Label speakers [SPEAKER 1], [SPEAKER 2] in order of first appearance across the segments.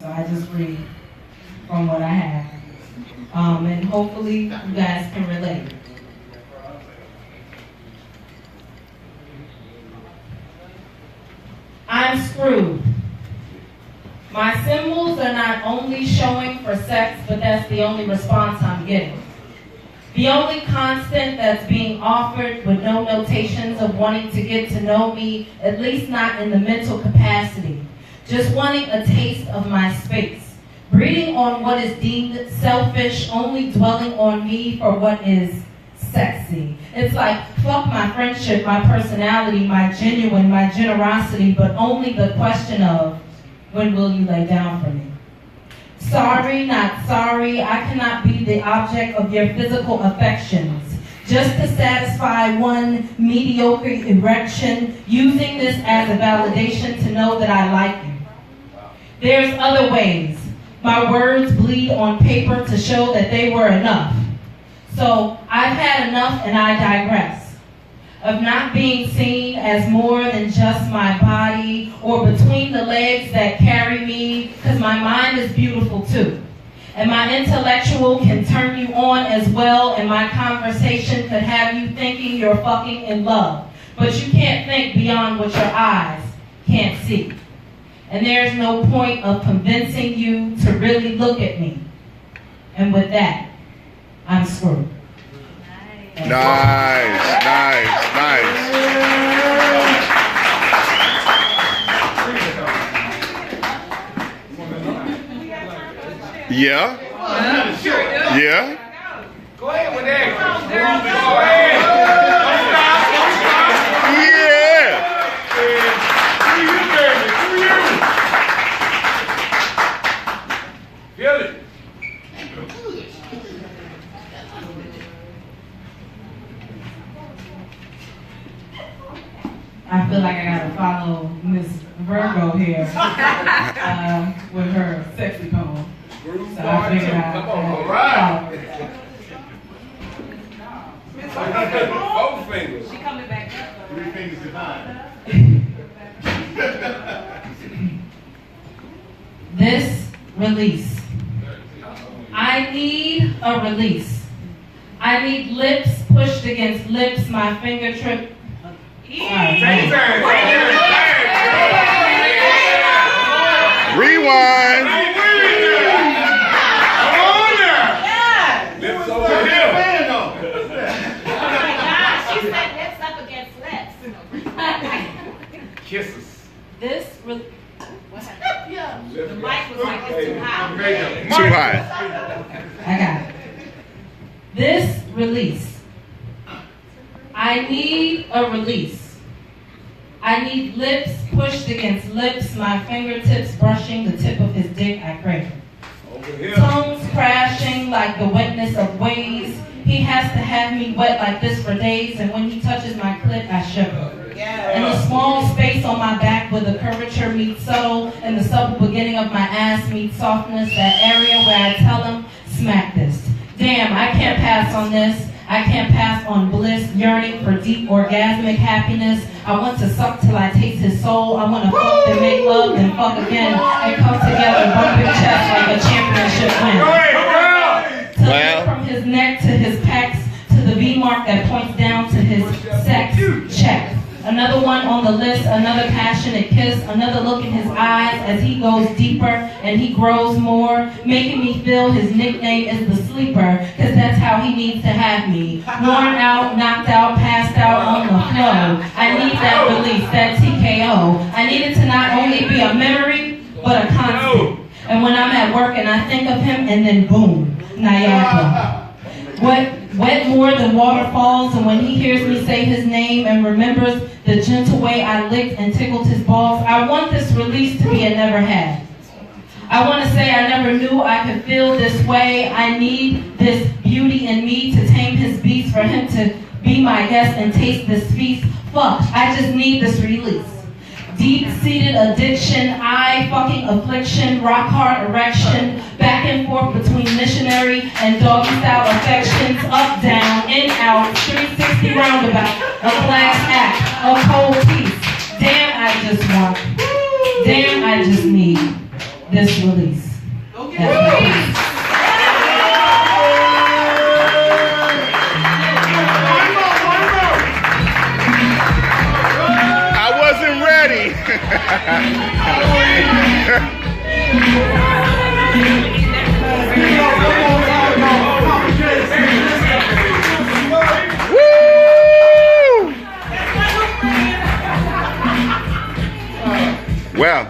[SPEAKER 1] So I just read from what I have. And hopefully you guys can relate. I'm screwed. My symbols are not only showing for sex, but that's the only response I'm getting. The only constant that's being offered with no notations of wanting to get to know me, at least not in the mental capacity. Just wanting a taste of my space. Breeding on what is deemed selfish, only dwelling on me for what is sexy. It's like, fuck my friendship, my personality, my genuine, my generosity, but only the question of, when will you lay down for me? Sorry, not sorry, I cannot be the object of your physical affections. Just to satisfy one mediocre erection, using this as a validation to know that I like you. There's other ways. My words bleed on paper to show that they were enough. So I've had enough and I digress. Of not being seen as more than just my body or between the legs that carry me, because my mind is beautiful too. And my intellectual can turn you on as well, and my conversation could have you thinking you're fucking in love. But you can't think beyond what your eyes can't see. And there's no point of convincing you to really look at me. And with that, I'm screwed.
[SPEAKER 2] Nice. Yeah. Yeah.
[SPEAKER 3] Go ahead with that. Feel it.
[SPEAKER 1] I feel like I gotta follow Miss Virgo here with her sexy poem. So I figured out.
[SPEAKER 3] Come on, all right. Four fingers.
[SPEAKER 4] She coming back up.
[SPEAKER 5] 3 fingers divine.
[SPEAKER 1] This release. I need a release. I need lips pushed against lips, my finger trip.
[SPEAKER 2] Rewind.
[SPEAKER 3] Lips over here.
[SPEAKER 4] She said lips up against lips.
[SPEAKER 3] Kisses.
[SPEAKER 1] This
[SPEAKER 4] What happened? The mic was like it's too high.
[SPEAKER 2] Too high.
[SPEAKER 1] I got it. This release. I need a release. I need lips pushed against lips, my fingertips brushing the tip of his dick, I crave.
[SPEAKER 3] Over here.
[SPEAKER 1] Tongues crashing like the wetness of waves. He has to have me wet like this for days, and when he touches my clit, I shiver. And the small space on my back where the curvature meets subtle, and the supple beginning of my ass meets softness, that area where I tell him, smack this. Damn, I can't pass on this. I can't pass on bliss, yearning for deep orgasmic happiness. I want to suck till I taste his soul. I want to fuck then make love, then fuck again, and come together, bumping chest like a championship win. To lift from his neck to his pecs, to the V mark that points down to his sex check. Another one on the list, another passionate kiss, another look in his eyes as he goes deeper and he grows more, making me feel his nickname is the sleeper, because that's how he needs to have me. Worn out, knocked out, passed out on the flow. I need that release, that TKO. I need it to not only be a memory, but a constant. And when I'm at work and I think of him, and then boom, Niagara. Wet more than waterfalls, and when he hears me say his name and remembers the gentle way I licked and tickled his balls, I want this release to be a never had. I want to say I never knew I could feel this way. I need this beauty in me to tame his beast, for him to be my guest and taste this feast. Fuck, I just need this release. Deep-seated addiction, fucking affliction, rock-hard erection, back and forth between missionary and doggy-style affections, up, down, in, out, 360 roundabout, a class act, a cold piece. Damn, I just want. Damn, I just need. this release.
[SPEAKER 2] I wasn't ready. Woo! Well.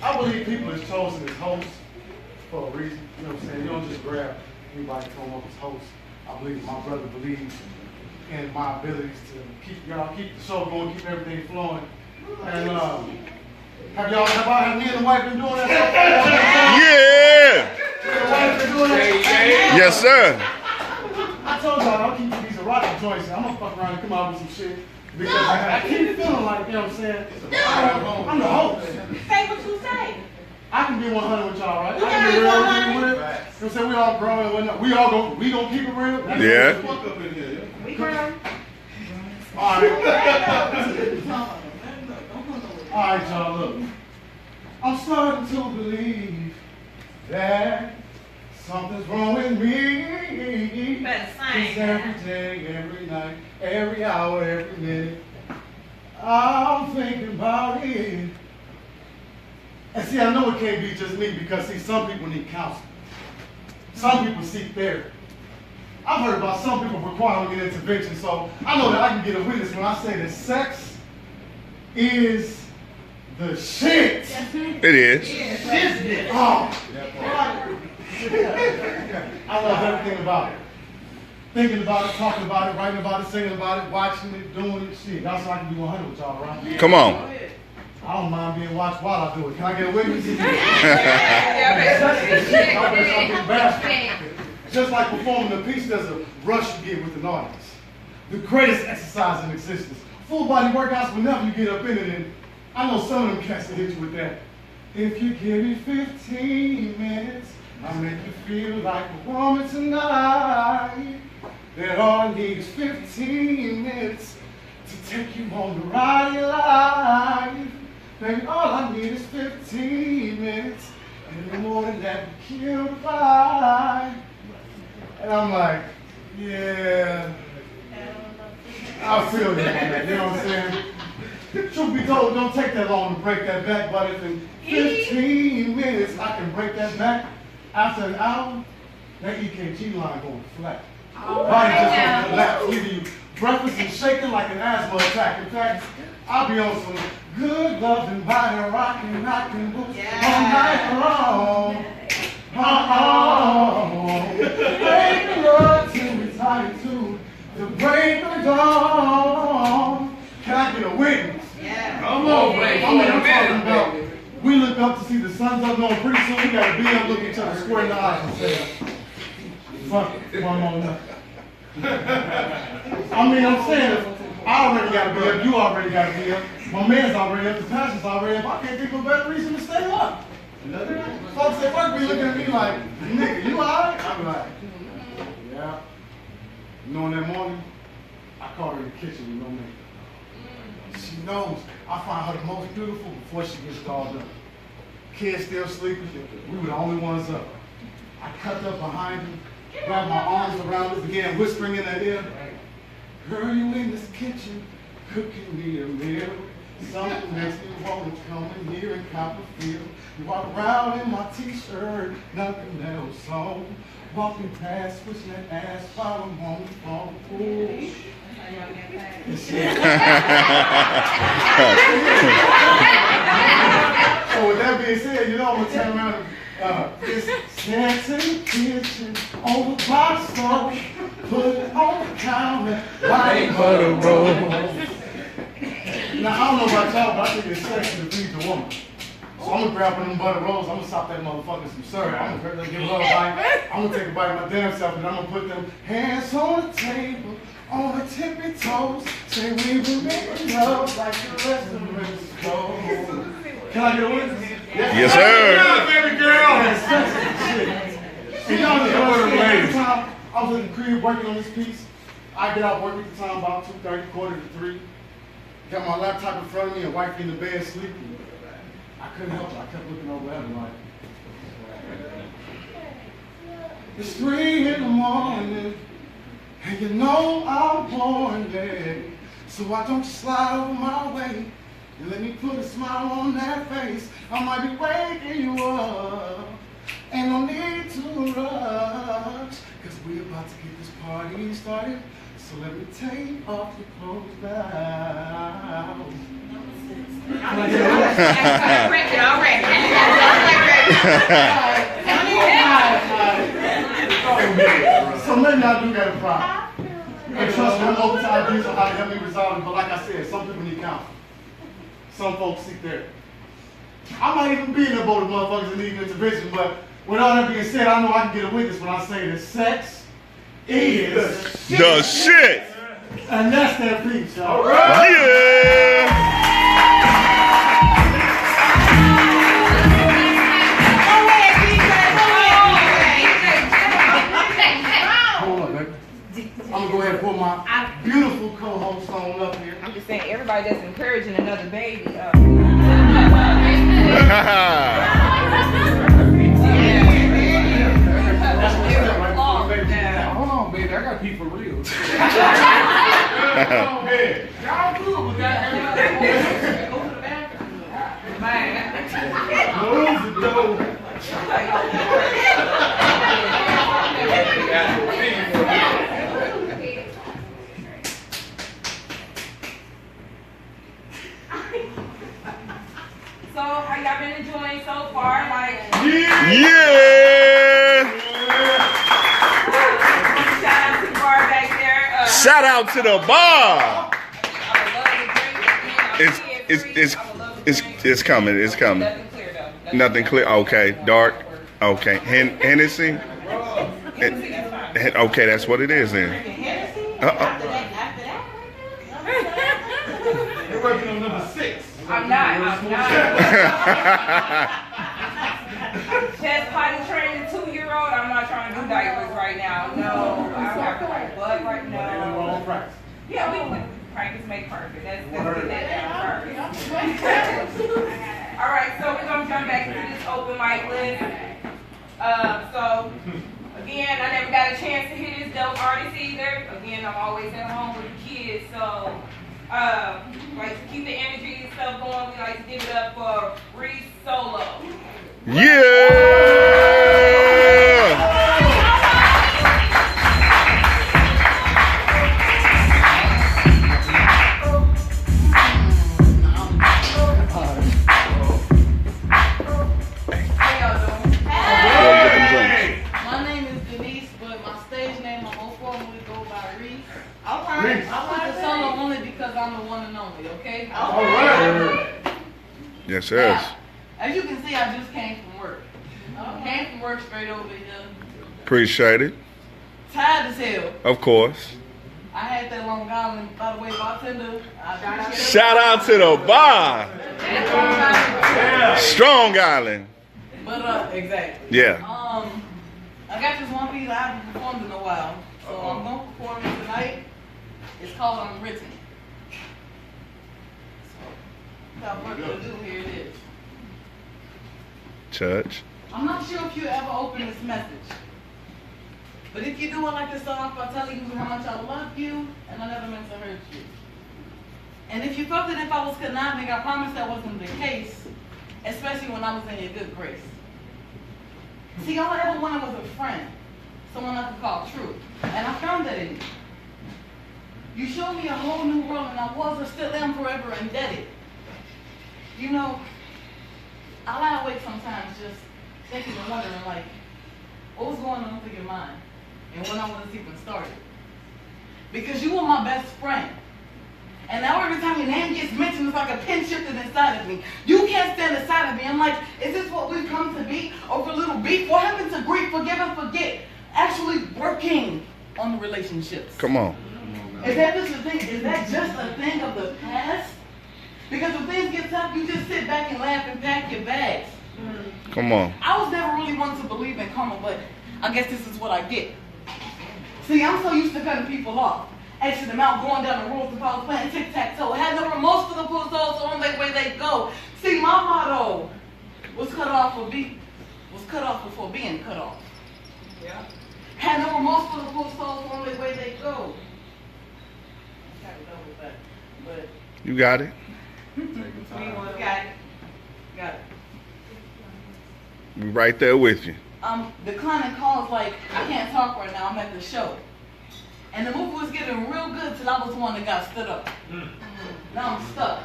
[SPEAKER 5] I believe people is chosen as hosts for a reason. You know what I'm saying? You don't just grab anybody to come up as host. I believe my brother believes in my abilities to keep the show going, keep everything flowing. And have me and the wife been doing that?
[SPEAKER 2] Yeah.
[SPEAKER 5] The wife been doing that?
[SPEAKER 2] Yes, sir.
[SPEAKER 5] I told y'all I'll keep these erotic joints. I'm gonna fuck around and come out with some shit. Because I keep feeling like, you know what I'm saying? I'm the host.
[SPEAKER 4] Say what you say.
[SPEAKER 5] I can be 100 with y'all, right?
[SPEAKER 4] You
[SPEAKER 5] I can be
[SPEAKER 4] can be
[SPEAKER 5] real
[SPEAKER 4] 100.
[SPEAKER 5] with it. You know what I'm saying? We all grown and whatnot. We gonna keep it real. That's
[SPEAKER 2] Yeah.
[SPEAKER 5] what the fuck up in here.
[SPEAKER 4] We grown.
[SPEAKER 5] All right, y'all, look. I'm starting to believe that something's wrong with me.
[SPEAKER 4] Better sing.
[SPEAKER 5] It's every day, every night, every hour, every minute. I'm thinking about it. And see, I know it can't be just me because, see, some people need counseling. Some people seek therapy. I've heard about some people requiring an intervention, so I know that I can get a witness when I say that sex is the shit.
[SPEAKER 2] It is.
[SPEAKER 5] Oh. I love everything about it. Thinking about it, talking about it, writing about it, singing about it, watching it, doing it, shit. That's why I can be 100 with y'all, right?
[SPEAKER 2] Come on.
[SPEAKER 5] I don't mind being watched while I do it. Can I get a witness? Just like performing a piece, there's a rush you get with an audience. The greatest exercise in existence. Full body workouts whenever you get up in it, and I know some of them cats that hit you with that. If you give me 15 minutes, I'll make you feel like a woman tonight. That all I need is 15 minutes to take you on the ride of your life. Baby, all I need is 15 minutes, and in the morning that will kill the vibe. And I'm like, yeah, I feel you on that, you know what I'm saying? Truth be told, don't take that long to break that back, but if in 15 minutes I can break that back, after an hour, that EKG line going flat. Body just gonna collapse, leaving you breathless and shaking like an asthma attack. In fact, I'll be on some good loving body rocking, knocking boots all night long. Make love till we tired to the break of dawn. Can I get a witness?
[SPEAKER 3] Come on, baby.
[SPEAKER 5] I'm talking about, we look up to see the sun's up, knowing pretty soon we gotta be up, look each other square in the eyes and say, fuck it, one more nothing. I mean, I'm saying, I already gotta be up, you already gotta be up, my man's already up, the pastor's already up, I can't think of a better reason to stay up. Folks at work be looking at me like, nigga, you alright? I'm like, yeah. You know, in that morning, I caught her in the kitchen with no makeup. She knows I find her the most beautiful before she gets dolled up. Kids still sleeping, we were the only ones up. I cut up behind her, grabbed my arms around her, began whispering in her ear, girl, you in this kitchen, cooking me a meal. Something makes me want to come in here and cop a feel. You walk around in my t-shirt, nothing else on. Walking past, pushing that ass while I'm on the phone. Ooh. So with that being said, you know I'm gonna turn around and this sex in the kitchen, on the box stove, put it on the counter, like butter roll. Now I don't know about y'all, but I think it's sexy to feed the woman. So I'm gonna grab one of them butter rolls, I'm gonna stop that motherfucker some syrup. I'm gonna give her a bite. I'm gonna take a bite of my damn self and I'm gonna put them hands on the table, on the tippy toes. Say we were making love like the rest of us go. Can I get a witness?
[SPEAKER 2] Yes, sir.
[SPEAKER 3] Baby girl.
[SPEAKER 5] And y'all just understand, every time I was in the crib working on this piece, I get out work at the time about 2:30, quarter to 3. Got my laptop in front of me and wife in the bed sleeping. I couldn't help it. I kept looking over at her like, it's 3 in the morning, and you know I'm born dead. So why don't you slide over my way and let me put a smile on that face? I might be waking you up. Ain't no need to rush, cause we about to get this party started. So let me take off your clothes now. So maybe I do got a problem. And trust me, I'm open to ideas on how to help me resolve it, but like I said, some people need counseling. Some folks seek therapy. I might even be in the boat of motherfuckers that need intervention, but with all that being said, I know I can get a witness when I say that sex is
[SPEAKER 2] The shit.
[SPEAKER 5] and that's that piece, y'all.
[SPEAKER 2] Yeah.
[SPEAKER 5] Hold up, baby. I'm gonna go ahead and put my beautiful co-host on up here.
[SPEAKER 4] I'm just saying, everybody that's encouraging another baby.
[SPEAKER 3] Hold on, baby. I got people real. Y'all good with that.
[SPEAKER 5] Close the door.
[SPEAKER 4] So, how y'all been enjoying so far? Like,
[SPEAKER 2] Yeah.
[SPEAKER 4] shout out to the bar back there.
[SPEAKER 2] Shout out to the bar.
[SPEAKER 4] I would love to drink again.
[SPEAKER 2] It's coming. It's coming.
[SPEAKER 4] Nothing clear though.
[SPEAKER 2] Nothing clear. Okay. Dark. Okay. Hennessy. Okay, that's what it is then.
[SPEAKER 3] You're working on number 6.
[SPEAKER 4] I'm not. Chest potty training 2-year-old. I'm not trying to do diapers right now. No, I don't have the right butt right now. Yeah, we practice make perfect. Let's get that down first. All right, so we're gonna jump back into this open mic list. So again, I never got a chance to hear this dope artist either. Again, I'm always at home with the kids, so like to keep the energy and stuff going. We like to give it up for Reese Solo.
[SPEAKER 2] Yeah.
[SPEAKER 4] How y'all doing?
[SPEAKER 6] My name is Denise, but my stage name I'm more formally go by Reese. I put the solo only because I'm the one and only, okay?
[SPEAKER 2] Yes, sir.
[SPEAKER 6] Now, as you can see, I just came from work. Came from work straight over here.
[SPEAKER 2] Appreciate it.
[SPEAKER 6] Tired as hell.
[SPEAKER 2] Of course.
[SPEAKER 6] I had that Long Island, by the way, bartender.
[SPEAKER 2] Shout out to the bar. Strong Island.
[SPEAKER 6] But exactly.
[SPEAKER 2] Yeah.
[SPEAKER 6] I got this one piece I haven't performed in a while, so I'm gonna perform it tonight. It's called Unwritten. So, without further ado, here it is.
[SPEAKER 2] Church.
[SPEAKER 6] I'm not sure if you ever open this message, but if you do, I'd like to start off by telling you how much I love you and I never meant to hurt you. And if you felt that if I was conniving, I promise that wasn't the case, especially when I was in your good grace. See, all I ever wanted was a friend, someone I could call true, and I found that in you. You showed me a whole new world, and I was or still am forever indebted. You know, I lie awake sometimes just thinking and wondering, like, what was going on through your mind and when I was even started? Because you were my best friend. And now every time your name gets mentioned, it's like a pin shifted inside of me. You can't stand inside of me. I'm like, is this what we've come to be? Over a little beef? What happened to grief, forgive and forget? Actually working on the relationships.
[SPEAKER 2] Come on.
[SPEAKER 6] Is that just a thing? Is that just a thing of the past? Because when things get tough, you just sit back and laugh and pack your bags.
[SPEAKER 2] Come on.
[SPEAKER 6] I was never really one to believe in karma, but I guess this is what I get. See, I'm so used to cutting people off. Asking them out, going down the rules if I was playing tic-tac-toe. Had no remorse for the pull souls on their way they go. See, my motto was cut off before being cut off.
[SPEAKER 4] Yeah.
[SPEAKER 6] Had no remorse for the pull souls on their way they go. I got to go with that, but
[SPEAKER 2] You got it.
[SPEAKER 6] got it.
[SPEAKER 2] We right there with you.
[SPEAKER 6] I'm declining calls like, I can't talk right now, I'm at the show. And the movie was getting real good till I was the one that got stood up. Now I'm stuck.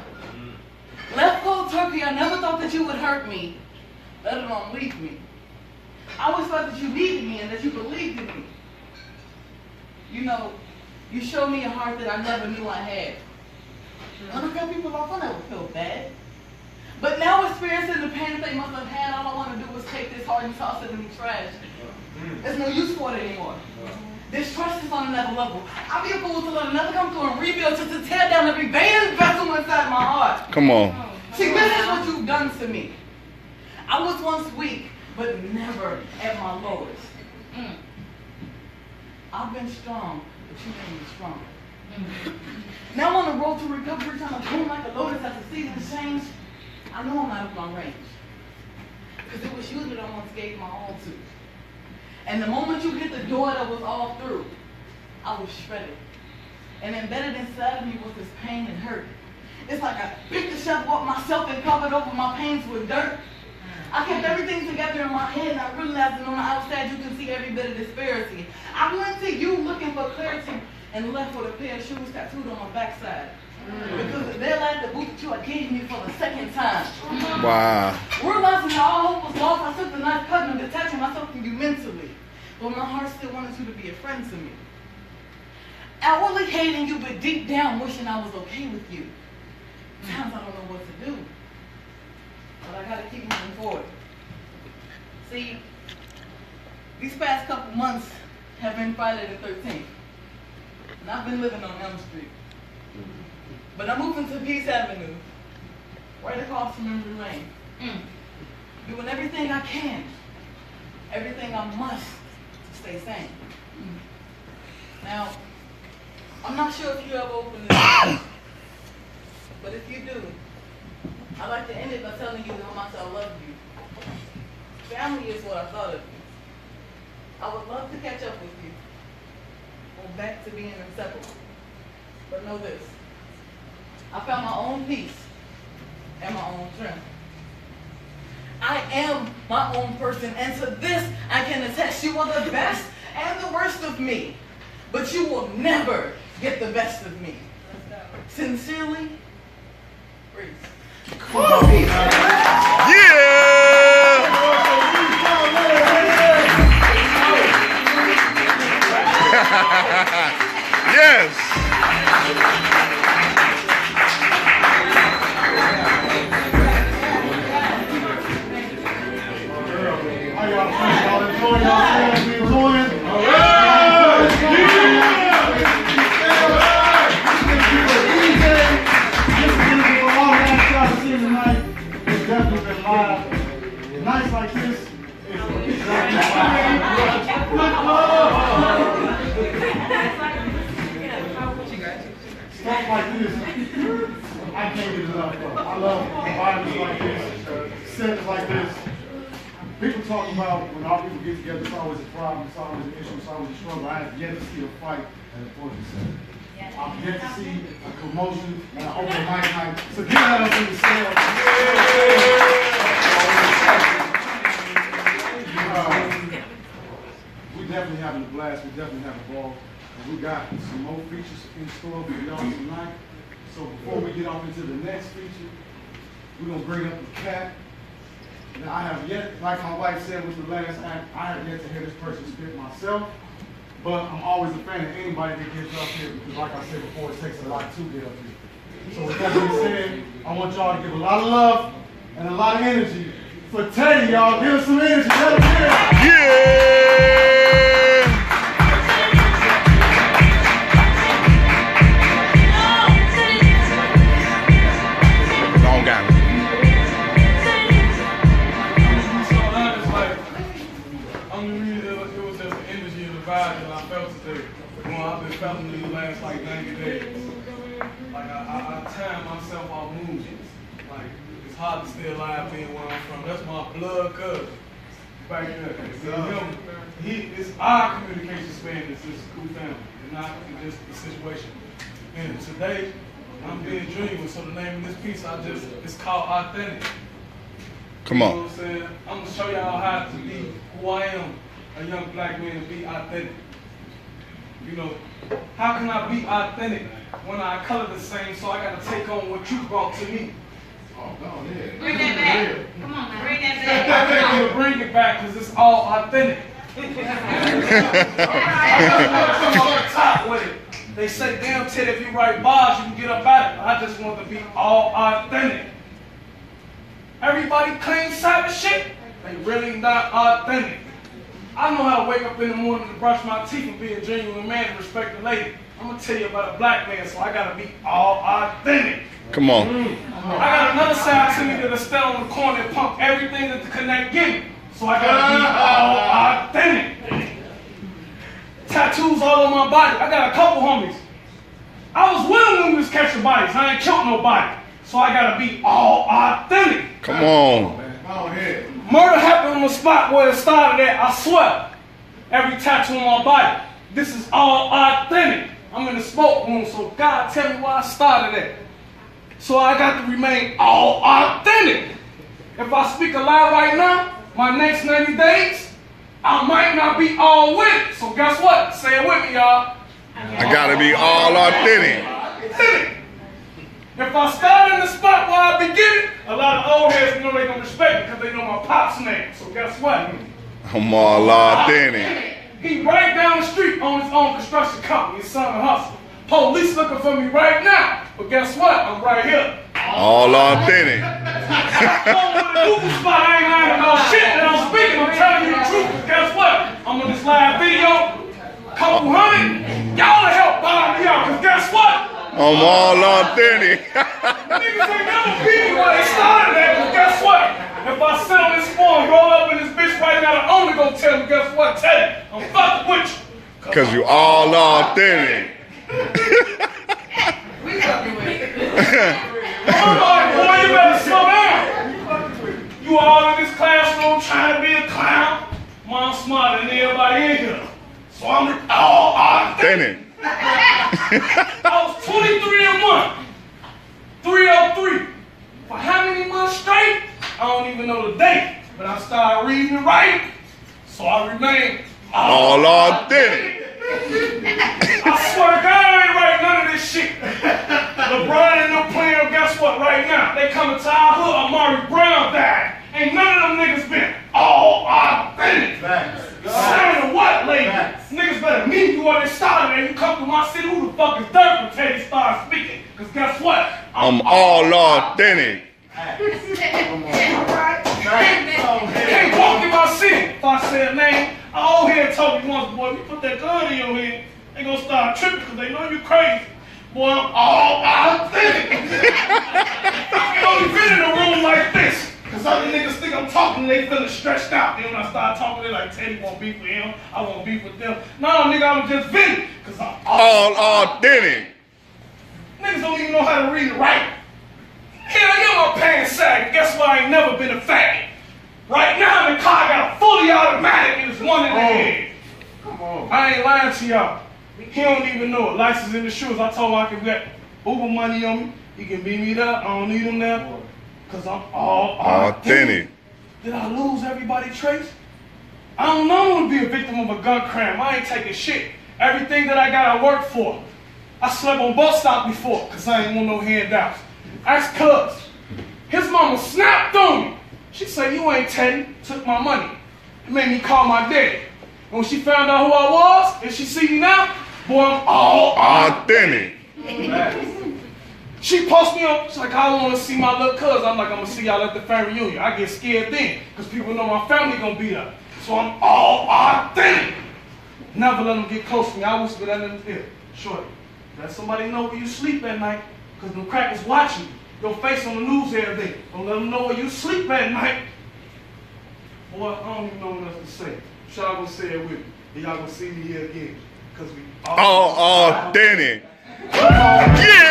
[SPEAKER 6] Left cold turkey, I never thought that you would hurt me, let alone leave me. I always thought that you needed me and that you believed in me. You know, you showed me a heart that I never knew I had. When I cut people off, I never felt bad. But now experiencing the pain that they must have had, all I want to do is take this heart and toss it in the trash. There's no use for it anymore. This trust is on another level. I'll be a fool to let another come through and rebuild just to tear down every vein and vessel inside my heart.
[SPEAKER 2] Come on.
[SPEAKER 6] See, this is what you've done to me. I was once weak, but never at my lowest. I've been strong, but you made me stronger. Now on the road to recovery, trying to boom like a lotus as the seasons change, I know I'm out of my range. Because it was you that I once gave my all to. And the moment you hit the door that was all through, I was shredded. And embedded inside of me was this pain and hurt. It's like I picked the shovel up myself and covered over my pains with dirt. I kept everything together in my head and I realized that on the outside you can see every bit of disparity. I went to you looking for clarity and left with a pair of shoes tattooed on my backside. Because they're like the boot that you gave me for the second time.
[SPEAKER 2] Wow.
[SPEAKER 6] Realizing that all hope was lost, I took the knife cutting and detaching myself from you mentally. But my heart still wanted you to be a friend to me. Outwardly hating you, but deep down wishing I was okay with you. Sometimes I don't know what to do. But I gotta keep moving forward. See, these past couple months have been Friday the 13th. And I've been living on Elm Street. But I'm moving to Peace Avenue, right across from Memory Lane. Doing everything I can, everything I must to stay sane. Now, I'm not sure if you ever opened this, but if you do, I'd like to end it by telling you how much I love you. Family is what I thought of you. I would love to catch up with you, go back to being inseparable. But know this. I found my own peace and my own strength. I am my own person, and to this I can attest. You are the best and the worst of me, but you will never get the best of me. Sincerely, Reese.
[SPEAKER 2] Yeah! Yes!
[SPEAKER 5] How y'all feeling? Y'all enjoying yourselves? We enjoying? All right! Tonight, it's definitely been live. Nights like this is stuff like this. I can't get enough of. I love environments like this, settings like this. People talk about when all people get together, it's always a problem, it's always an issue, it's always a struggle. I have yet to see a fight at a poetry center. I've yet to see a commotion and an open mic night. So give that up in the cell. We definitely having a blast. We definitely have a ball. And we got some more features in store for y'all tonight. So before we get off into the next feature, we're going to bring up the cat. Now, I have yet, like my wife said with the last act, I have yet to hear this person spit myself. But I'm always a fan of anybody that gets up here because, like I said before, it takes a lot to get up here. So with that being said, I want y'all to give a lot of love and a lot of energy for Teddy, y'all. Give us some energy. Let him hear it.
[SPEAKER 2] Yeah! Long guy.
[SPEAKER 3] Only reason it was just the energy and the vibe that I felt today. I've been feeling these last like 90 days. Like I time myself off moving. Like it's hard to stay alive being where I'm from. That's my blood cousin. Back there. It's our communication span is this cool family. It's not just the situation. And today, I'm being genuine, so the name of this piece it's called Authentic.
[SPEAKER 2] Come on.
[SPEAKER 3] You know what I'm saying? I'm gonna show y'all how to be who I am, a young black man, and be authentic. You know, how can I be authentic when our color the same, so I gotta take on what you brought to me?
[SPEAKER 5] Oh, go ahead.
[SPEAKER 7] Bring that back. Come on, man. Bring that
[SPEAKER 3] I
[SPEAKER 7] back.
[SPEAKER 3] think you'll bring it back because it's all authentic. I come up top with it. They say, damn Ted, if you write bars, you can get up out of it. I just want to be all authentic. Everybody claims cyber shit, they really not authentic. I know how to wake up in the morning to brush my teeth and be a genuine man and respect the lady. I'm gonna tell you about a black man, so I gotta be all authentic.
[SPEAKER 2] Come on.
[SPEAKER 3] I got another side to me that'll stand on the corner and pump everything that the Connect give me. So I gotta be all authentic. Tattoos all on my body. I got a couple homies. I was willing when we was catching bodies. I ain't killed nobody. So I gotta be all authentic.
[SPEAKER 2] Come on.
[SPEAKER 5] Go ahead.
[SPEAKER 3] Murder happened on the spot where it started at, I swear. Every tattoo on my body. This is all authentic. I'm in the smoke room, so God tell me where I started at. So I got to remain all authentic. If I speak a lie right now, my next 90 days, I might not be all with it. So guess what? Say it with me, y'all.
[SPEAKER 2] I gotta be all authentic.
[SPEAKER 3] Authentic. If I start in the spot where I begin, a lot of old heads know they gonna respect me because they know my pop's name. So guess what?
[SPEAKER 2] I'm all authentic.
[SPEAKER 3] He right down the street on his own construction company, his son of hustle. Police looking for me right now, but guess what? I'm right here.
[SPEAKER 2] All authentic.
[SPEAKER 3] Google spot, I ain't lying about shit that I'm speaking. I'm telling you the truth. But guess what? I'm on this live video. Couple hundred. Y'all to help buy me out. Cause guess what?
[SPEAKER 2] I'm all authentic.
[SPEAKER 3] Niggas ain't never beat me where they started at. But guess what? If I sit on this phone, roll up in this bitch right now, the owner gonna tell me, guess what? Tell you, I'm fucking with you.
[SPEAKER 2] Cause you all authentic.
[SPEAKER 6] We fucking with it.
[SPEAKER 3] Boy, you better slow down. You all in this classroom trying to be a clown. Mom smarter than everybody in here. So I'm all authentic. I was 23 a month. 303. For how many months straight? I don't even know the date. But I started reading and writing. So I remain
[SPEAKER 2] All authentic.
[SPEAKER 3] I swear to God, I ain't writing none of this shit. LeBron and them playing, guess what, right now? They coming to our hood, Amari Brown died. Ain't none of them niggas been all authentic. Saying what, lady? Niggas better meet you where they started and you come to my city, who the fuck is Dirk until they start speaking? Cause guess what?
[SPEAKER 2] I'm all authentic.
[SPEAKER 3] Can't walk in my city. If I say a name, I old head told me once, boy, if you put that gun in your head, they gonna start tripping because they know you crazy. Boy, I'm all authentic. I can only fit in a room like this. Cause other niggas think I'm talking, they feeling stretched out. Then when I start talking, they like, Teddy won't beef with him, I won't beef with them. No, nigga, I'm just venting. Cause I'm
[SPEAKER 2] All authentic.
[SPEAKER 3] Niggas don't even know how to read and write. Hell yeah, my pants sag. Guess what? I ain't never been a faggot. Right now, the car got a fully automatic and it's one in the head.
[SPEAKER 5] Come on.
[SPEAKER 3] I ain't lying to y'all. He don't even know it. License in the shoes. I told him I can get Uber money on me. He can beat me up. I don't need him now. Cause I'm all
[SPEAKER 2] Authentic.
[SPEAKER 3] Did I lose everybody trace? I don't know I want to be a victim of a gun crime. I ain't taking shit. Everything that I got, I worked for. I slept on bus stop before, cause I ain't want no handouts. Ask Cuz. His mama snapped on me. She said, you ain't Teddy. Took my money. It made me call my daddy. And when she found out who I was, and she see me now, boy, I'm all
[SPEAKER 2] Authentic.
[SPEAKER 3] She posted me on, she's like, I want to see my little cuz. I'm like, I'm going to see y'all at the family reunion. I get scared then, because people know my family going to be there. So I'm all authentic. Never let them get close to me. I whisper that in the ear. Shorty, let somebody know where you sleep at night, because them crackers watching you. Your face on the news every day. Don't let them know where you sleep at night. Boy, I don't even know what else to say.
[SPEAKER 5] y'all gonna say it with me. And y'all gonna see me here again. Cause we
[SPEAKER 2] Authentic. Yeah!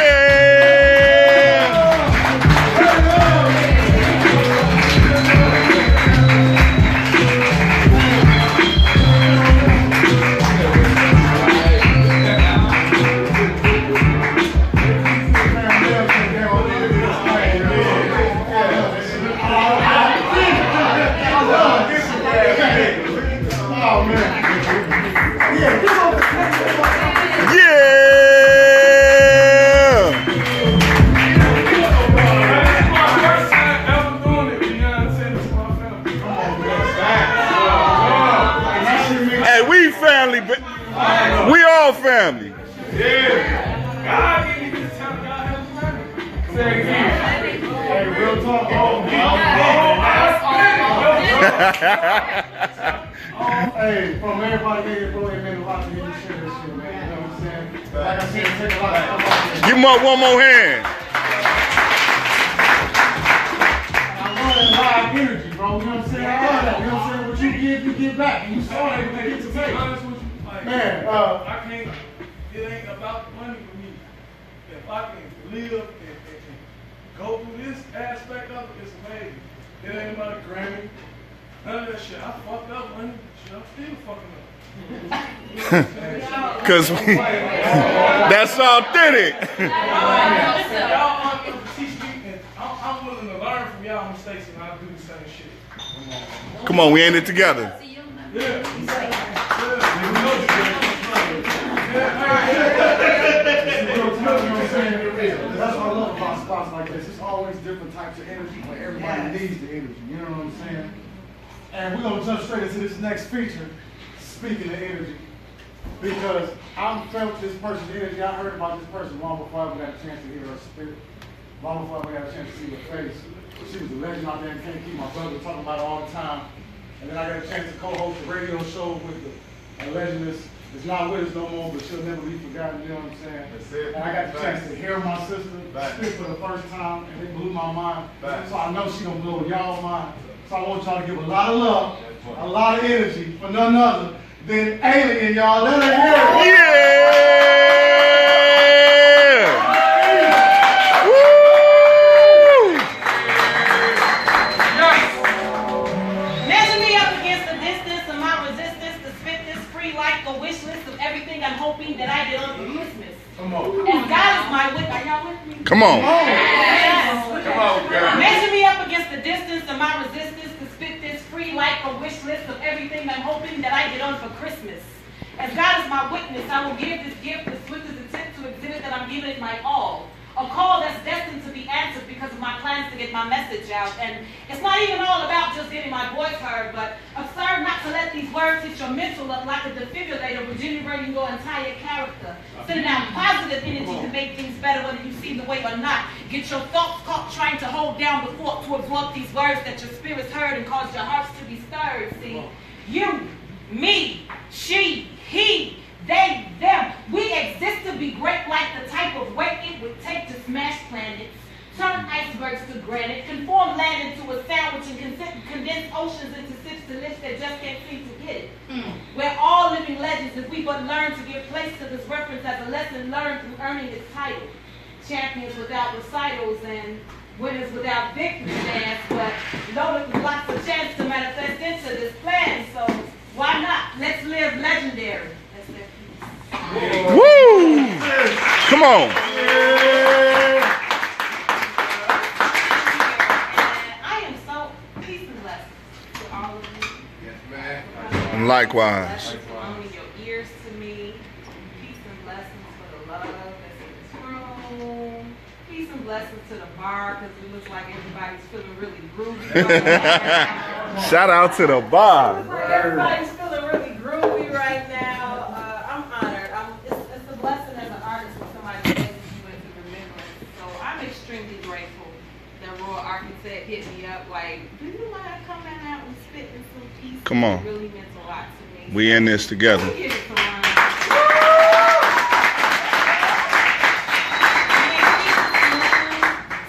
[SPEAKER 2] We all family.
[SPEAKER 3] Yeah. God gave me this time. God help me. Say it again.
[SPEAKER 5] Hey, real talk. Hey, from everybody here, bro, it meant a lot to hear you share this shit, man. You know what I'm saying? Like I said, it take a lot to come out here.
[SPEAKER 2] Give him up one more hand.
[SPEAKER 5] I love that live energy, bro. You know what I'm saying? I love that. You know what I'm saying? What you give back. And you saw everything you
[SPEAKER 3] To be
[SPEAKER 5] take.
[SPEAKER 3] honest with you, like,
[SPEAKER 5] Man,
[SPEAKER 3] I can't, it ain't about the money for me. If I can live and go through this aspect of it, it's amazing. It ain't about a Grammy, none of that shit. I fucked up money, shit, I'm still fucking up. You know what I'm saying?
[SPEAKER 2] Cause that's authentic.
[SPEAKER 3] Y'all teach me, and I'm willing to learn from y'all mistakes, and I'll do the same shit.
[SPEAKER 2] Come on, we in it together.
[SPEAKER 3] Yeah.
[SPEAKER 5] That's what I love about spots like this. It's always different types of energy, but everybody needs the energy. You know what I'm saying? And we're gonna jump straight into this next feature, speaking of energy, because I felt this person's energy. I heard about this person long before I ever got a chance to hear her spirit, long before I ever got a chance to see her face. She was a legend out there in Kankakee. My brother talking about her all the time. And then I got a chance to co-host a radio show with a legend that's not with us no more, but she'll never be forgotten, you know what I'm saying?
[SPEAKER 8] That's it.
[SPEAKER 5] And I got the chance to hear my sister speak for the first time, and it blew my mind. So I know she gonna blow y'all mind. So I want y'all to give a lot of love, a lot of energy for none other than Alien, y'all. Let her hear it.
[SPEAKER 2] Yeah! Woo!
[SPEAKER 7] Measure me up against the distance of my resistance to spit this free like a wish list of everything I'm hoping that I get on for Christmas.
[SPEAKER 5] Come on.
[SPEAKER 7] And God is my witness. Are y'all with me?
[SPEAKER 2] Come on.
[SPEAKER 7] Yes.
[SPEAKER 8] Come on, girl.
[SPEAKER 7] Measure me up against the distance of my resistance to spit this free like a wish list of everything I'm hoping that I get on for Christmas. As God is my witness, I will give this gift as swift as attempt to exhibit that I'm giving it my all. A call that's destined to be answered because of my plans to get my message out. And it's not even all about just getting my voice heard, but observe not to let these words hit your mental up like a defibrillator, regenerating your entire character. Sending out positive energy to make things better whether you see the way or not. Get your thoughts caught trying to hold down the fort to absorb these words that your spirits heard and cause your hearts to be stirred. See, you, me, she, he, they, them, we exist to be great like the type of weight it would take to smash planets, turn icebergs to granite, conform land into a sandwich, and condense oceans into sips to lips that just can't seem to get it. We're all living legends if we but learn to give place to this reference as a lesson learned through earning its title. Champions without recitals and winners without victory dance, but loaded with lots of chance to manifest into this plan. So why not? Let's live legendary. That's their piece.
[SPEAKER 2] Woo! Come on.
[SPEAKER 7] I am so peace and blessings to all of you.
[SPEAKER 8] Yes, man.
[SPEAKER 2] And likewise.
[SPEAKER 7] Blessings only your ears to me. Peace and blessings for the love that's in this room. Peace and blessings to the bar because it looks like everybody's feeling really groovy.
[SPEAKER 2] Shout out to the bar.
[SPEAKER 7] Looks like everybody's feeling really groovy right now. I'm honored. It's a blessing as an artist when somebody places you into remembrance. So I'm extremely grateful that Royal Architect hit me up like, do you mind coming out and spitting some pieces?
[SPEAKER 2] Come on.
[SPEAKER 7] It really meant a lot to me.
[SPEAKER 2] We in this together.
[SPEAKER 7] Give it to Ron.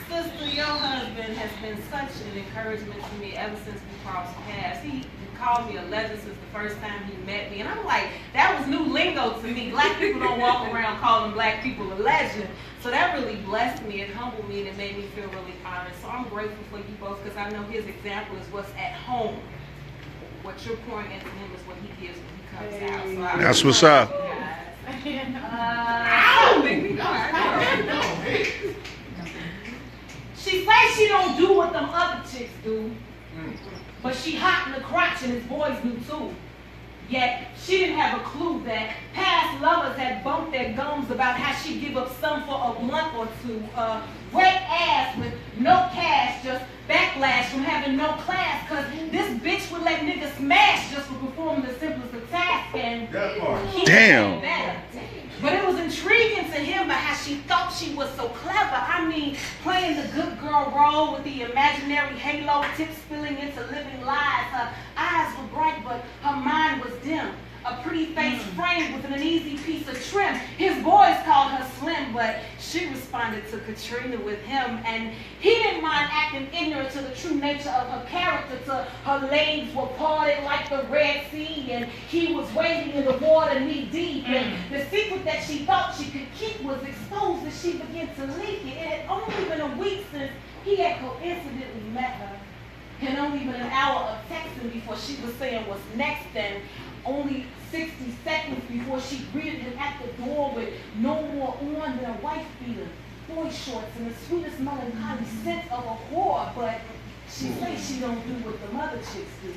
[SPEAKER 7] Sister, your husband has been such an encouragement to me ever since we crossed paths. He called me a legend since the first time time he met me. And I'm like, that was new lingo to me. Black people don't walk around calling black people a legend. So that really blessed me, it humbled me, and it made me feel really honored. So I'm grateful for you both because I know his example is what's at home. What you're pouring into him is what he gives when he comes out. So
[SPEAKER 2] That's what's up.
[SPEAKER 7] She says she don't do what them other chicks do, but she hot in the crotch and his boys do too. Yet she didn't have a clue that past lovers had bumped their gums about how she give up some for a blunt or two. Wet ass with no cash, just backlash from having no class, cause this bitch would let niggas smash just for performing the simplest of tasks, and he
[SPEAKER 2] Damn.
[SPEAKER 7] better. But it was intriguing to him about how she thought she was so clever. I mean, playing the good girl role with the imaginary halo tip spilling into living lies. Her eyes were bright, but her mind was dim. A pretty face framed with an easy piece of trim. His boys called her slim, but she responded to Katrina with him. And he didn't mind acting ignorant to the true nature of her character. To her legs were parted like the Red Sea, and he was wading in the water knee deep. And the secret that she thought she could keep was exposed as she began to leak it. It had only been a week since he had coincidentally met her. And only been an hour of texting before she was saying what's next, and only 60 seconds before she greeted him at the door with no more on than a wife beater, boy shorts, and the sweetest melancholy scent of a whore. But she says she don't do what the mother chicks do.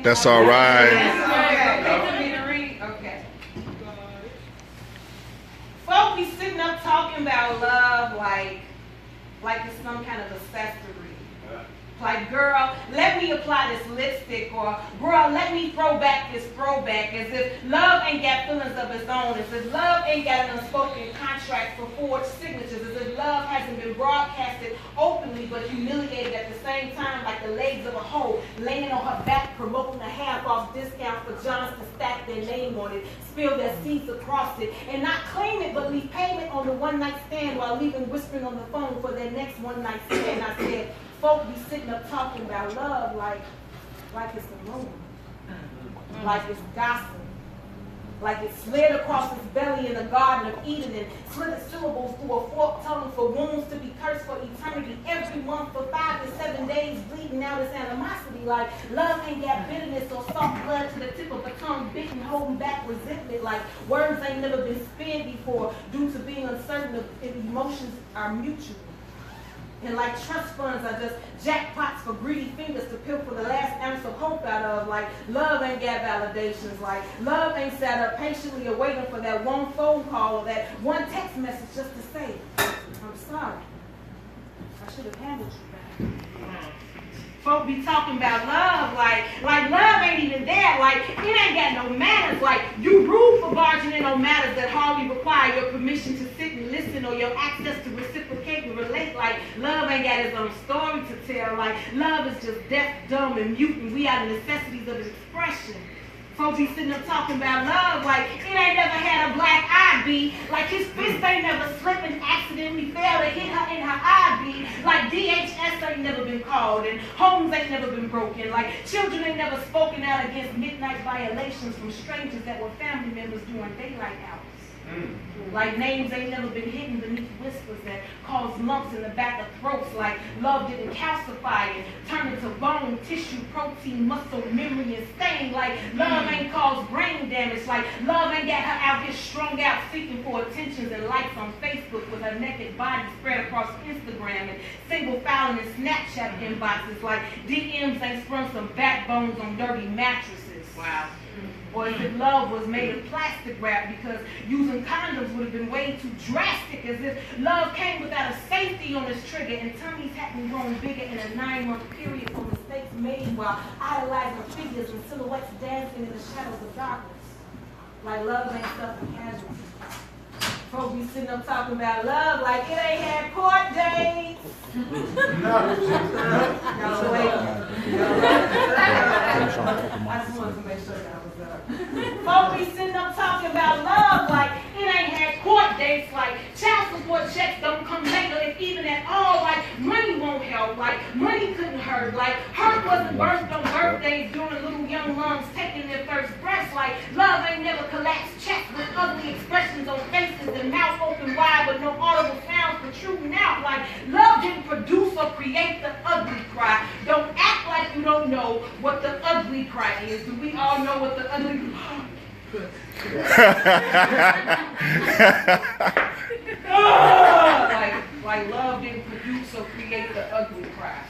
[SPEAKER 2] That's all right.
[SPEAKER 7] Okay. Folk be sitting up talking about love like it's some kind of accessory. Like, girl, let me apply this lipstick, or girl, let me throw back this throwback, as if love ain't got feelings of its own, as if love ain't got an unspoken contract for forged signatures, as if love hasn't been broadcasted openly but humiliated at the same time, like the legs of a hoe laying on her back, promoting a half-off discount for Johns to stack their name on it, spill their seeds across it, and not claim it but leave payment on the one-night stand while leaving whispering on the phone for their next one-night stand. I said, folk be sitting up talking about love like it's a rumor, like it's gossip, like it slid across his belly in the Garden of Eden and slid its syllables through a forked tongue for wounds to be cursed for eternity every month for 5 to 7 days, bleeding out its animosity. Like love ain't got bitterness or soft blood to the tip of the tongue, bitten, holding back resentment. Like words ain't never been spent before due to being uncertain if emotions are mutual. And like trust funds are just jackpots for greedy fingers to pill for the last ounce of hope out of. Like love ain't got validations. Like love ain't sat up patiently awaiting for that one phone call or that one text message just to say, I'm sorry. I should have handled you better. Folk be talking about love like love ain't even there. Like it ain't got no manners. Like you rude for barging in on matters that hardly require your permission to sit and listen or your access to reciprocate and relate. Like love ain't got its own story to tell. Like love is just deaf, dumb, and mute, and we are the necessities of its expression. Folks be sitting up talking about love like it ain't never had a black eye beat. Like his fist ain't never slipped and accidentally failed to hit her in her eye beat. Like DHS ain't never been called and homes ain't never been broken. Like children ain't never spoken out against midnight violations from strangers that were family members during daylight hours. Like names ain't never been hidden beneath whispers that cause lumps in the back of throats. Like love didn't calcify and turn into bone, tissue, protein, muscle, memory, and stain. Like love ain't caused brain damage. Like love ain't got her out here strung out seeking for attentions and likes on Facebook with her naked body spread across Instagram and single filing and Snapchat inboxes. Like DMs ain't sprung some backbones on dirty mattresses. Wow. Or if it love was made of plastic wrap because using condoms would have been way too drastic, as if love came without a safety on its trigger and tummies hadn't grown bigger in a 9-month period for mistakes made while idolizing figures and silhouettes dancing in the shadows of darkness. Like love ain't suffering casualties. Folks be sitting up talking about love like it ain't had court dates. Y'all wait. I just wanted to make sure that was up. Folks be sitting up talking about love like it ain't had court dates, like child support checks don't come later if even at all, like money won't help, like money couldn't hurt, like hurt wasn't birthed on birthdays during little young lungs taking their first breaths, like love ain't never collapsed checks with ugly expressions on faces and mouth open wide with no audible sounds protruding out, like love didn't produce or create the ugly cry. Don't act like you don't know what the ugly cry is. Do we all know what the ugly like love didn't produce or create the ugly cry.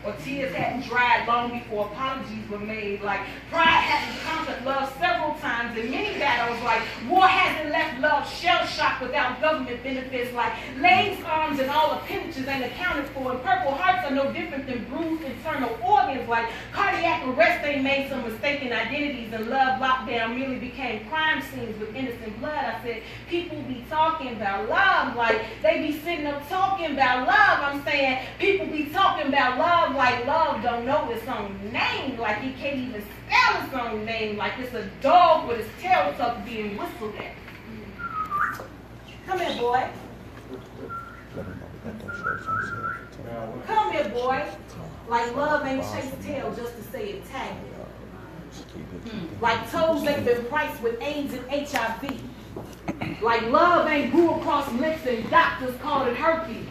[SPEAKER 7] Or tears hadn't dried long before apologies were made. Like pride hasn't conquered love several times in many battles. Like war hasn't left love shell-shocked without government benefits. Like legs, arms, and all appendages ain't accounted for. And purple hearts are no different than bruised internal organs. Like cardiac arrest ain't made some mistaken identities. And love lockdown merely became crime scenes with innocent blood. I said, people be talking about love like they be sitting up talking about love. I'm saying people be talking about love like love don't know its own name, like it can't even spell its own name, like it's a dog with its tail tucked being whistled at. Come here, boy. Come here, boy. Like love ain't chased tail just to say it tagged. Like toes ain't been priced with AIDS and HIV. Like love ain't grew across lips and doctors called it herpes.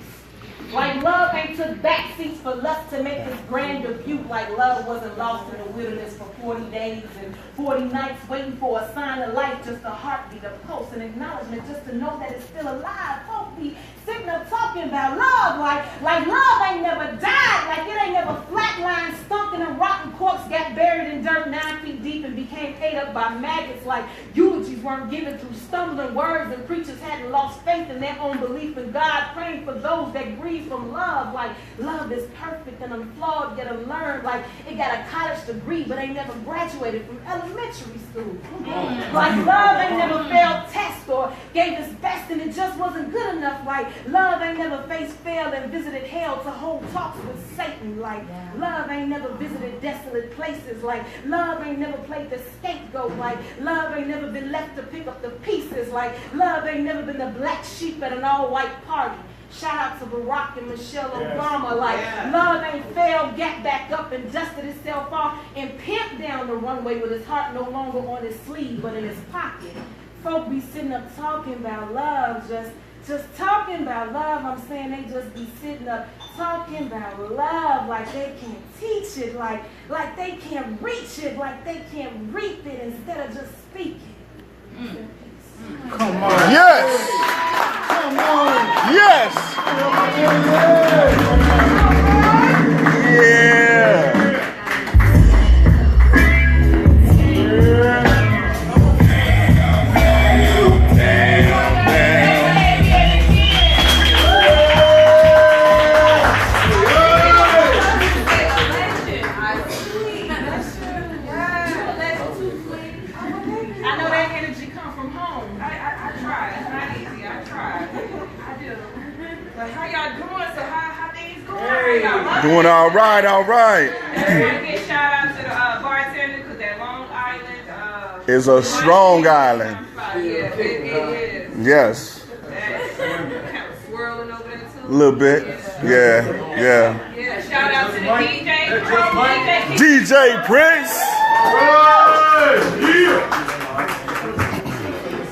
[SPEAKER 7] Like love ain't took back seats for lust to make this grand debut. Like love wasn't lost in the wilderness for 40 days and 40 nights waiting for a sign of life, just a heartbeat, a pulse, an acknowledgement, just to know that it's still alive. Folk be sitting up talking about love like love ain't never died, like it ain't never flatlined, stunk in a rotten corpse, got buried in dirt 9 feet deep and became ate up by maggots. Like eulogies weren't given through stumbling words and preachers hadn't lost faith in their own belief in God, praying for those that grieve from love. Like love is perfect and unflawed yet unlearned, like it got a college degree but ain't never graduated from elementary school. Like love ain't never failed tests or gave its best and it just wasn't good enough. Like love ain't never faced fail and visited hell to hold talks with Satan. Like love ain't never visited desolate places. Like love ain't never played the scapegoat. Like love ain't never been left to pick up the pieces. Like love ain't never been the black sheep at an all-white party. Shout out to Barack and Michelle Obama. Like love ain't failed, got back up and dusted itself off and pimped down the runway with his heart no longer on his sleeve but in his pocket. Folk be sitting up talking about love, just talking about love. I'm saying they just be sitting up talking about love like they can't teach it, like they can't reach it, like they can't reap it instead of just speaking.
[SPEAKER 5] Come on.
[SPEAKER 2] Yes.
[SPEAKER 5] Come on.
[SPEAKER 2] Yes. Yeah. Doing all right, all right.
[SPEAKER 4] Give shout out to the bartender because that Long Island
[SPEAKER 2] It's a strong island.
[SPEAKER 4] Yeah, it is.
[SPEAKER 2] Yes.
[SPEAKER 4] That's kind of swirling over there too.
[SPEAKER 2] A little bit. Yeah.
[SPEAKER 4] Yeah, shout out to the DJ.
[SPEAKER 2] DJ Prince.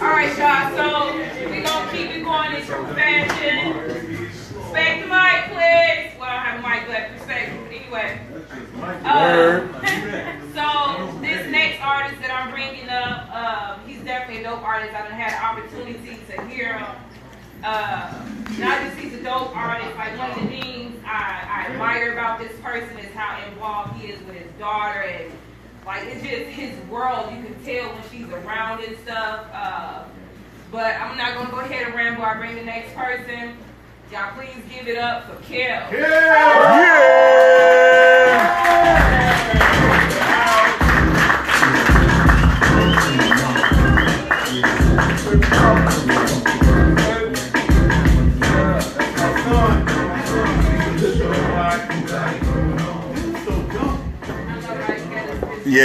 [SPEAKER 4] All right, y'all. So we're gonna keep it going in true fashion. Respect the mic, please. Well, I don't have a mic, but respect it anyway. So this next artist that I'm bringing up, he's definitely a dope artist. I done had an opportunity to hear him. Not just he's a dope artist, like one of the things I admire about this person is how involved he is with his daughter, and like it's just his world. You can tell when she's around and stuff. But I'm not gonna go ahead and ramble. I bring the next person. Y'all please give it up for Kel.
[SPEAKER 2] Yeah.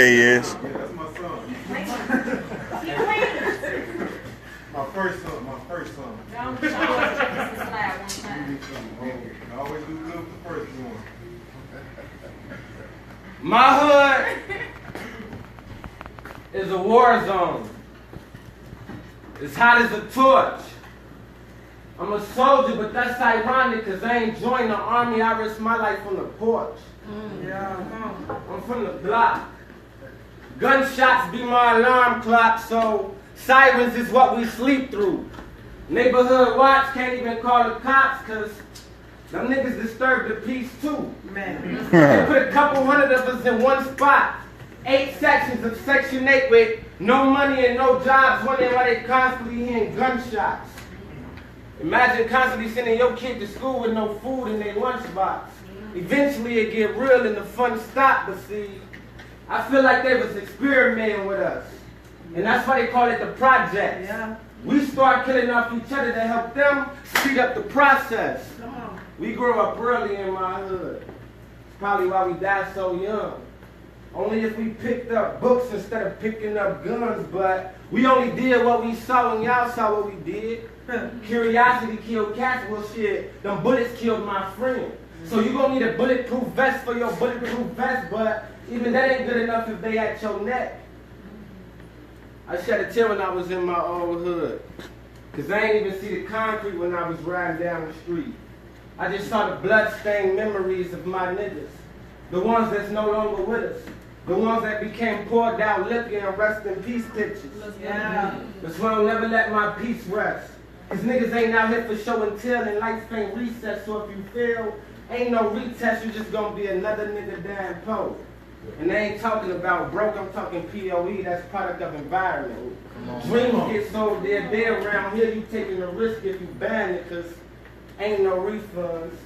[SPEAKER 2] Yeah, he is.
[SPEAKER 5] Yeah, that's my son. My first son. I always do good for the first one.
[SPEAKER 8] My hood is a war zone. It's hot as a torch. I'm a soldier, but that's ironic because I ain't joined the army. I risk my life on the porch. I'm from the block. Gunshots be my alarm clock, so sirens is what we sleep through. Neighborhood watch can't even call the cops because them niggas disturb the peace too. They put a couple hundred of us in one spot. 8 sections of Section 8 with no money and no jobs, wondering why they constantly hearing gunshots. Imagine constantly sending your kid to school with no food in their lunchbox. Eventually it get real and the fun stop, but see, I feel like they was experimenting with us. And that's why they call it the project.
[SPEAKER 6] Yeah.
[SPEAKER 8] We start killing off each other to help them speed up the process.
[SPEAKER 6] Come on.
[SPEAKER 8] We grew up early in my hood. It's probably why we died so young. Only if we picked up books instead of picking up guns, but we only did what we saw and y'all saw what we did. Curiosity killed cats, well shit, them bullets killed my friend. So you gonna need a bulletproof vest for your bulletproof vest, but even that ain't good enough if they at your neck. I shed a tear when I was in my old hood, cause I ain't even see the concrete when I was riding down the street. I just saw the blood-stained memories of my niggas, the ones that's no longer with us, the ones that became poured out liquor and rest in peace pictures.
[SPEAKER 6] Yeah.
[SPEAKER 8] That's why I'll never let my peace rest. Cause niggas ain't out here for show and tell and life ain't reset, so if you fail, ain't no retest, you just gonna be another nigga damn poet. And they ain't talking about broke, I'm talking POE, that's product of environment. Dreams get sold there, around here, you taking a risk if you ban it, cause ain't no refunds.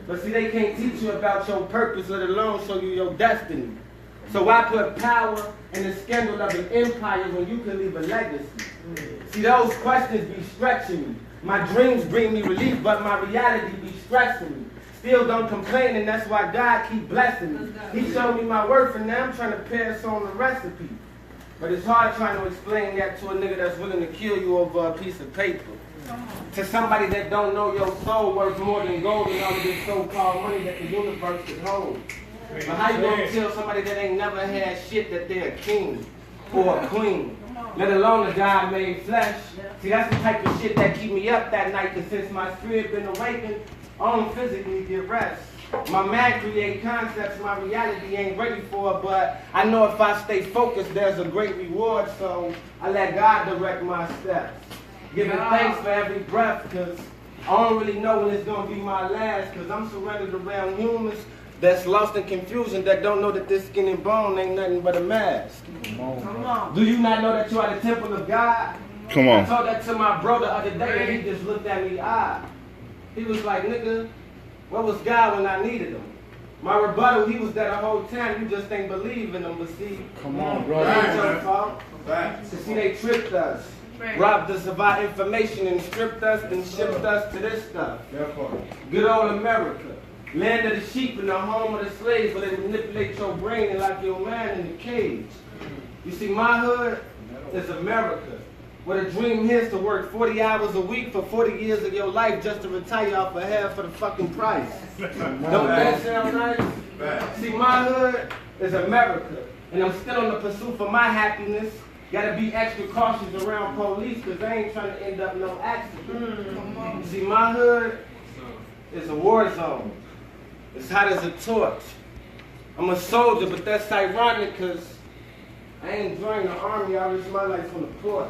[SPEAKER 8] But see, they can't teach you about your purpose, let alone show you your destiny. So I put power in the scandal of an empire when you can leave a legacy. See, those questions be stretching me. My dreams bring me relief, but my reality be stressing me. Still don't complain, and that's why God keep blessing me. He showed me my worth, and now I'm trying to pass on the recipe. But it's hard trying to explain that to a nigga that's willing to kill you over a piece of paper. To somebody that don't know your soul worth more than gold and all of this so-called money that the universe could hold. But how you gonna tell somebody that ain't never had shit that they're a king or a queen? Let alone a God made flesh. See, that's the type of shit that keep me up that night, cause since my spirit been awakened, I don't physically get rest. My mind create concepts my reality ain't ready for, but I know if I stay focused, there's a great reward, so I let God direct my steps. Giving thanks for every breath, cause I don't really know when it's gonna be my last, cause I'm surrounded around humans that's lost in confusion, that don't know that this skin and bone ain't nothing but a mask.
[SPEAKER 6] Come on.
[SPEAKER 8] Do you not know that you are the temple of God?
[SPEAKER 2] Come
[SPEAKER 8] I
[SPEAKER 2] on.
[SPEAKER 8] told that to my bro the other day, and he just looked at me odd. He was like, nigga, where was God when I needed him? My rebuttal, he was there the whole time, you just ain't believe in him, but see,
[SPEAKER 5] Come on,
[SPEAKER 8] it
[SPEAKER 5] brother.
[SPEAKER 8] ain't your fault. So see, they tricked us, robbed us of our information and stripped us and shipped us to this stuff. Good old America, land of the sheep and the home of the slaves, where they manipulate your brain and lock your mind in the cage. You see, my hood is America, where the dream is to work 40 hours a week for 40 years of your life just to retire off a half for the fucking price. Don't that sound nice? See, my hood is America, and I'm still on the pursuit for my happiness. Gotta be extra cautious around police, cause they ain't trying to end up no accident. See, my hood is a war zone. It's hot as a torch. I'm a soldier, but that's ironic, cause I ain't joined the army, I risked my life on the porch.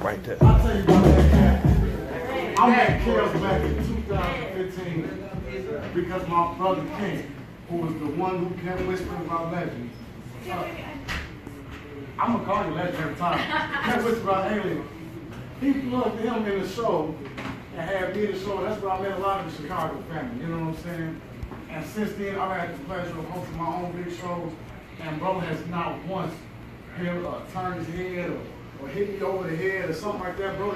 [SPEAKER 2] Right there.
[SPEAKER 5] I'll tell you about that cat. I met Kels back in 2015 because my brother King, who was the one who kept whispering about legends. I'm gonna call you legend every time. Kept whispering about aliens. He plugged him in the show and had me in the show. That's where I met a lot of the Chicago family, you know what I'm saying? And since then, I've had the pleasure of hosting my own big shows, and bro has not once him turn his head or hit me over the head or something like that, bro,